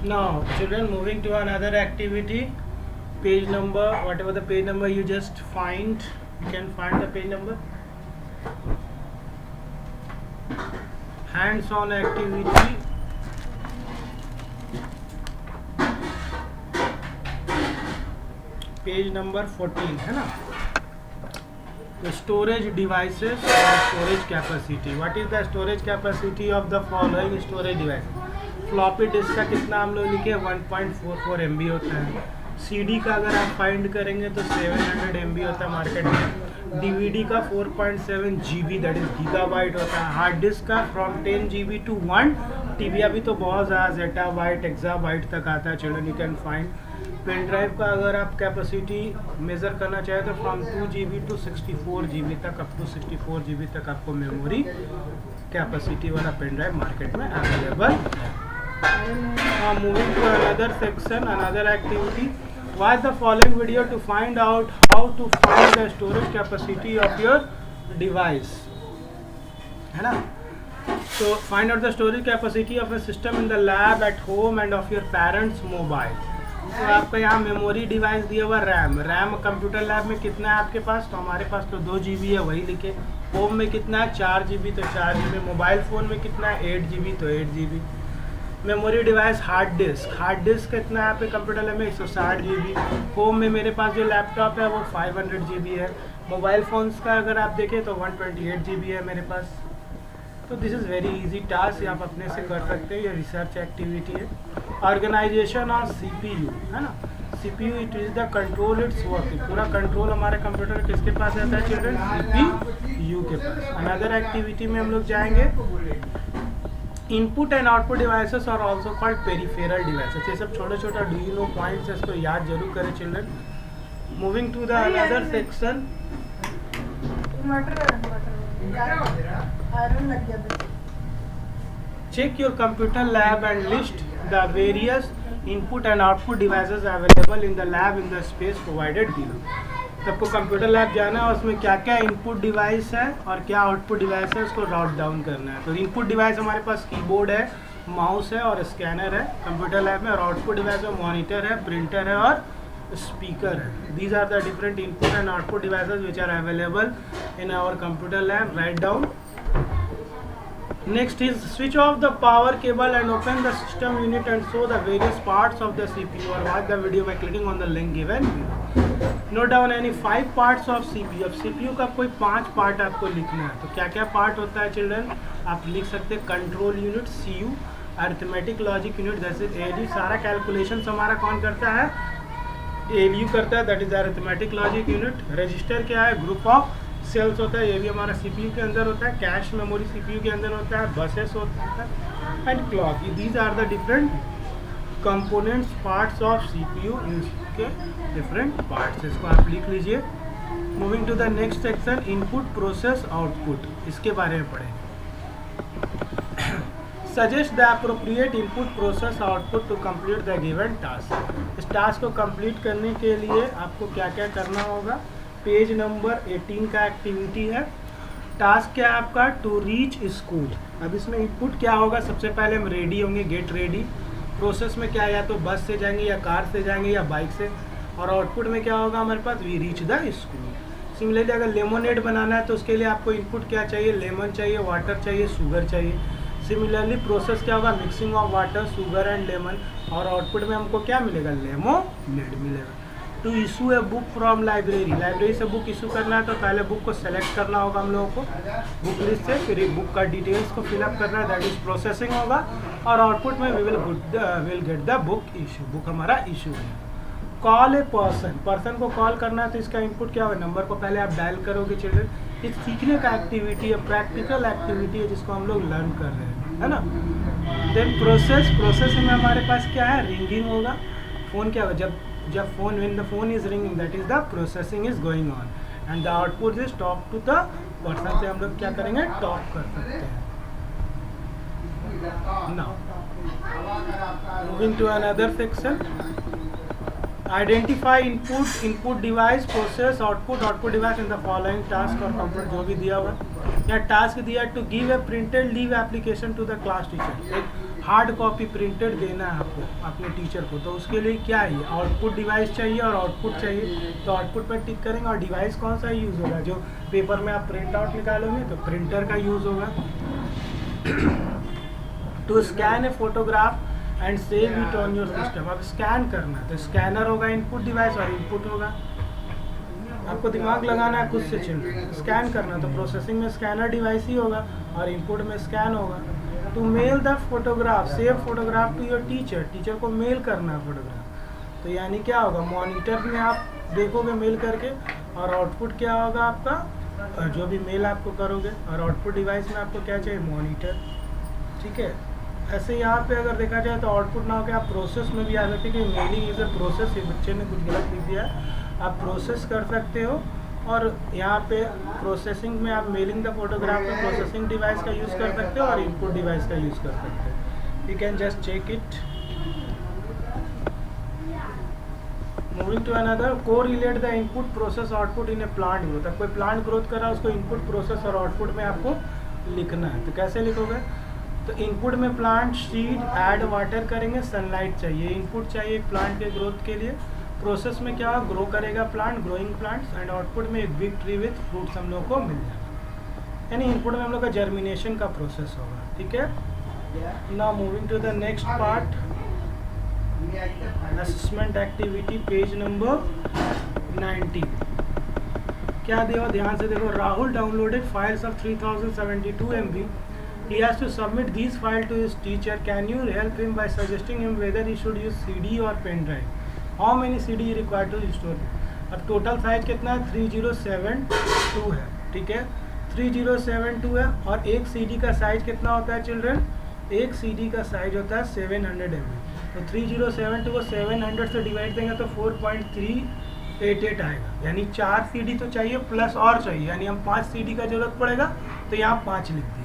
Now, children, moving to another activity. Page number, whatever the page number you just find, you can find the page number. Hands-on activity. Page number 14 है ना. The storage devices or storage capacity. What is the storage capacity of the following storage devices? Floppy disk का कितना हम लोग लिखे 1.44 MB होता है. CD का अगर आप फाइंड करेंगे तो 700 MB होता है मार्केट में. DVD का 4.7 GB दैट इज गीगाबाइट होता है. हार्ड डिस्क का फ्रॉम 10 GB to 1 TB. अभी तो बहुत ज़्यादा जेटाबाइट एक्साबाइट तक आता है. Children you can find. Pen drive का अगर आप कैपेसिटी मेज़र करना चाहें तो फ्रॉम 2 GB to 64 GB तक, अप टू 64 GB तक आपको मेमोरी कैपेसिटी वाला पेन ड्राइव मार्केट में अवेलेबल है. Moving to another section, another activity. Watch the following video to find out how to find the storage capacity of your device. है ना? So find out the storage capacity of a system in the lab, at home, and of your parents' mobile. तो आपका यहाँ memory device दिया हुआ RAM computer lab में कितना है आपके पास? तो हमारे पास तो 2 GB है, वही लिखे. होम में कितना है? 4 GB, तो 4 GB. मोबाइल फ़ोन में कितना है? 8 GB, तो 8 GB. Memory device hard disk कितना है आपके कंप्यूटर लैब में? 160 GB. होम में मेरे पास जो लैपटॉप है वो 500 GB है. मोबाइल फ़ोन्स का अगर आप देखें तो 128 GB है मेरे पास. तो this is very easy task, आप अपने से कर सकते हैं. ये रिसर्च एक्टिविटी है. ऑर्गेनाइजेशन ऑफ CPU है ना. CPU it is the control it's working. पूरा कंट्रोल हमारे कंप्यूटर किसके पास रहता है चिल्ड्रन? CPU के पास. अनदर एक्टिविटी में हम लोग जाएंगे. इनपुट एंड आउटपुट डिवाइसेस और ऑल्सो कॉल्ड पेरिफेरल डिवाइसेस. ये सब छोटा छोटा डू यू नो पॉइंट्स है, इसको याद जरूर करें children. Moving to the another section. Check your computer lab and list the various input and output devices available in the lab in the space provided below. सबको computer lab जाना है, उसमें क्या क्या इनपुट डिवाइस है और क्या output device है उसको नोट डाउन करना है. तो इनपुट डिवाइस हमारे पास कीबोर्ड है, माउस है और स्कैनर है कंप्यूटर लैब में. और आउटपुट डिवाइस में मॉनिटर है, प्रिंटर है और स्पीकर है. These are the different input and output devices which are available in our computer lab. Write down. Next is switch off the power cable and open the system unit and show the various parts of the CPU, or watch the video by clicking on the link given below. Note down any 5 parts of CPU. अब CPU का कोई 5 part आपको लिखना है. तो क्या क्या part होता है चिल्ड्रन? आप लिख सकते हैं control unit CU, arithmetic logic unit जैसे ALU. सारा कैलकुलेशन हमारा कौन करता है? ALU करता है, that is arithmetic logic unit. Register क्या है? ग्रुप ऑफ सेल्स होता है, ये भी हमारा CPU के अंदर होता है. कैश मेमोरी CPU के अंदर होता है. बसेस होता है and clock. These are the different components parts of CPU. इसके डिफरेंट पार्ट्स, इसको आप लिख लीजिए. Moving to the next section, input process output. इसके बारे में पढ़ेंगे. Suggest the appropriate input process output to complete the given task. इस टास्क को कंप्लीट करने के लिए आपको क्या क्या करना होगा? पेज नंबर 18 का एक्टिविटी है. टास्क क्या है आपका? To reach school. अब इसमें इनपुट क्या होगा? सबसे पहले हम रेडी होंगे, गेट रेडी. प्रोसेस में क्या है? या तो बस से जाएंगे या कार से जाएंगे या बाइक से. और आउटपुट में क्या होगा हमारे पास? We reach the school. Similarly अगर लेमोनेड बनाना है तो उसके लिए आपको इनपुट क्या चाहिए? लेमन चाहिए, वाटर चाहिए, शुगर चाहिए. सिमिलरली प्रोसेस क्या होगा? Mixing of water, sugar and lemon. और आउटपुट में हमको क्या मिलेगा? लेमोनेड मिलेगा. To issue a book from library से बुक इशू करना है तो पहले बुक को सेलेक्ट करना होगा हम लोगों को बुक लिस्ट से. फिर एक बुक का डिटेल्स को फिलअप करना है, दैट इज प्रोसेसिंग होगा. और आउटपुट में we will get the book issue. Book हमारा इशू है. कॉल ए पर्सन को कॉल करना है तो इसका इनपुट क्या होगा? नंबर को पहले आप डायल करोगे चिल्ड्रन. ये सीखने का एक्टिविटी है, प्रैक्टिकल एक्टिविटी है जिसको हम लोग लर्न कर रहे हैं, है ना. देन प्रोसेस में हमारे पास क्या है? रिंगिंग होगा. फ़ोन क्या होगा? जब phone when the phone is ringing, that is the processing is going on, and the output is talk to the person. से हम लोग क्या करेंगे? टॉक कर सकते हैं. Now moving to another section, identify input device, process output device in the following task और computer जो भी दिया हुआ. या टास्क दिया to give a printed leave application to the class teacher. एक हार्ड कॉपी प्रिंटेड देना है आपको अपने टीचर को, तो उसके लिए क्या है, आउटपुट डिवाइस चाहिए और आउटपुट चाहिए। तो आउटपुट पर टिक करेंगे और डिवाइस कौन सा यूज़ होगा, जो पेपर में आप प्रिंट आउट निकालोगे तो प्रिंटर का यूज़ होगा। To scan a photograph and save it on your system, अब स्कैन करना है तो स्कैनर होगा इनपुट डिवाइस और इनपुट होगा। आपको दिमाग लगाना है खुद से चिल्ड्रन, स्कैन करना तो प्रोसेसिंग में स्कैनर डिवाइस ही होगा और इनपुट में स्कैन होगा। To mail the photograph, save photograph to your teacher, teacher को मेल करना है फोटोग्राफ। तो यानी क्या होगा, मॉनिटर में आप देखोगे मेल करके और आउटपुट क्या होगा आपका, जो भी मेल आपको करोगे, और आउटपुट डिवाइस में आपको क्या चाहिए, मॉनिटर। ठीक है, ऐसे यहाँ पे अगर देखा जाए तो आउटपुट ना होकर आप प्रोसेस में भी आ सकते कि मेलिंग इज ए प्रोसेस, ये बच्चे ने कुछ गलत लिख दिया है, आप प्रोसेस कर सकते हो। और यहाँ पे प्रोसेसिंग में आप मेलिंग द फोटोग्राफ में प्रोसेसिंग डिवाइस का यूज़ कर सकते हो और इनपुट डिवाइस का यूज़ कर सकते हो। You can just check it. Moving to another, correlate the input process output in a plant growth. अब कोई प्लांट ग्रोथ कर रहा है उसको इनपुट प्रोसेस और आउटपुट में आपको लिखना है, तो कैसे लिखोगे, तो इनपुट में प्लांट सीड ऐड वाटर करेंगे, सनलाइट चाहिए, इनपुट चाहिए प्लांट के ग्रोथ के लिए। प्रोसेस में क्या ग्रो करेगा plant, growing plants, and output में एक बिग ट्री विथ फ्रूट्स हम लोग को मिल जाएगा। यानी इनपुट में हम लोग का जर्मिनेशन का प्रोसेस होगा। ठीक है, now moving to the next part, assessment activity, page number 90। क्या दिया ध्यान से देखो, Rahul downloaded files of 3072 MB. He has to submit these files to his teacher. Can you help him by suggesting him whether he should use CD or pen drive? How many CD required to store? अब total size कितना है, 3072 है। ठीक है, 3072 है और एक CD का साइज कितना होता है चिल्ड्रन, एक CD का साइज होता है 700 MB। तो 3072 को 700 से डिवाइड देंगे तो 4.388 आएगा, यानी 4 CD तो चाहिए प्लस और चाहिए, यानी हम 5 CD का जरूरत पड़ेगा, तो यहाँ 5 लिख दिए।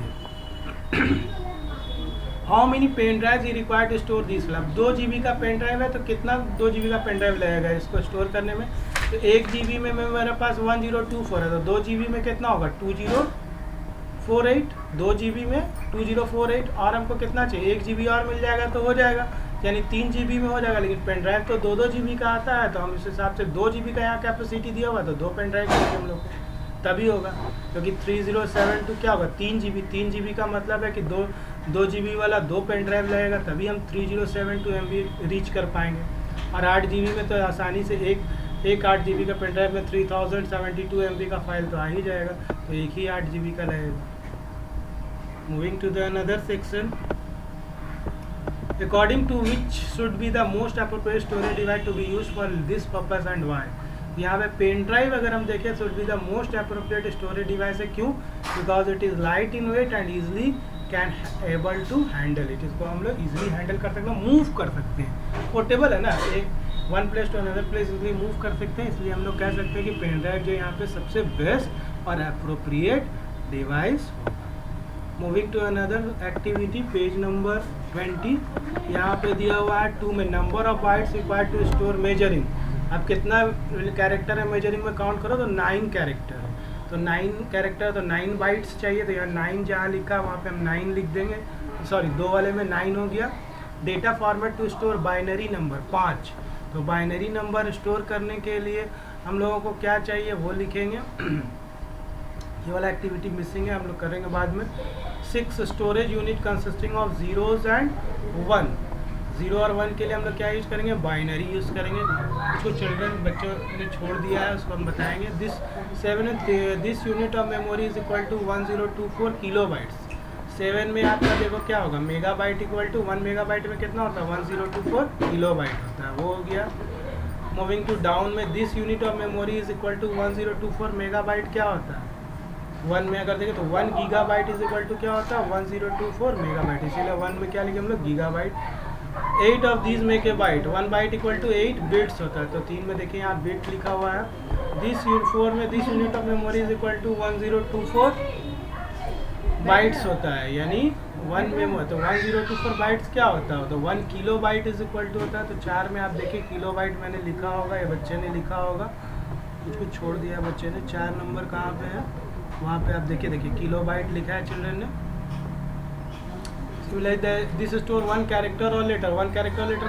हाउ मेनी पेन ड्राइव ही required to store this file. 2 GB का पेन ड्राइव है तो कितना 2 GB का पेन ड्राइव लगेगा इसको स्टोर करने में, तो 1 GB में मेरे पास 1024 है, तो 2 GB में कितना होगा 2048, 2 GB में 2048, और हमको कितना चाहिए 1 GB और मिल जाएगा तो हो जाएगा, यानी 3 GB में हो जाएगा। लेकिन पेन ड्राइव तो 2-2 GB का आता है, तो हम इस हिसाब से 2 GB का यहाँ कैपेसिटी दिया हुआ, तो 2 पेन ड्राइव चाहिए हम लोग को, तभी होगा। क्योंकि 3072 क्या होगा 3 GB का मतलब है कि 2 GB वाला 2 पेन ड्राइव लगेगा, तभी हम 3072 MB रीच कर पाएंगे। और 8 GB में तो आसानी से एक 8 GB का पेन ड्राइव में 3072 MB का फाइल तो आ ही जाएगा, तो एक ही 8 GB का लगेगा। Moving to the another section, according to which should be the most appropriate storage device to be used for this purpose and why. यहाँ पे पेन ड्राइव अगर हम देखें should be the most appropriate storage device है, क्यों, because it is light in weight and easily can able to handle it. इसको हम लोग ईजिली हैंडल कर सकते हैं, मूव कर सकते हैं, पोर्टेबल है ना, एक one place to another place easily move कर सकते हैं, इसलिए हम लोग कह सकते हैं कि पेन ड्राइव जो यहाँ पे सबसे बेस्ट और अप्रोप्रिएट डिवाइस होगा। Moving to another activity, page number 20, यहाँ पे दिया हुआ है 2 में number of bytes required to store measuring. अब कितना कैरेक्टर है मेजरिंग में काउंट करो तो 9 कैरेक्टर है, तो 9 कैरेक्टर तो 9 बाइट्स चाहिए, तो यहाँ 9 जहाँ लिखा वहाँ पे हम 9 लिख देंगे, सॉरी 2 वाले में 9 हो गया। Data format to store binary number 5, तो बाइनरी नंबर स्टोर करने के लिए हम लोगों को क्या चाहिए वो लिखेंगे। ये वाला एक्टिविटी मिसिंग है, हम लोग करेंगे बाद में। 6 storage unit consisting of zeros and 1, 0 और 1 के लिए हम लोग क्या यूज़ करेंगे, बाइनरी यूज़ करेंगे। कुछ चिल्ड्रन बच्चों ने छोड़ दिया है, उसको हम बताएंगे। This unit of memory is equal to 1024 kilobytes. 7 में आपका देखो क्या होगा, मेगाबाइट इक्वल टू 1 मेगाबाइट में कितना होता है 1024 किलोबाइट होता है, वो हो गया। मूविंग टू डाउन में this unit of memory is equal to 1024 megabyte क्या होता है 1 में अगर देखें तो 1 गीगाबाइट इज इक्वल टू क्या होता है 1024 मेगाबाइट, इसीलिए 1 में क्या लिखे हम लोग gigabyte. 8 of these make a byte, 1 byte equal to 8 bits होता है, तो 3 में देखिए यहाँ बिट लिखा हुआ है। 4 में this unit of memory is equal to 1024 bytes होता है, यानी 1 में तो 1024 बाइट्स क्या होता है, तो 1 kilo byte is equal to होता है। तो 4 में आप देखिए किलो बाइट मैंने लिखा होगा या बच्चे ने लिखा होगा, कुछ छोड़ दिया बच्चे ने। 4 नंबर कहाँ पे है, वहाँ पे आप देखिए किलो बाइट लिखा है चिल्ड्रन ने, will this store one character or letter, one character or letter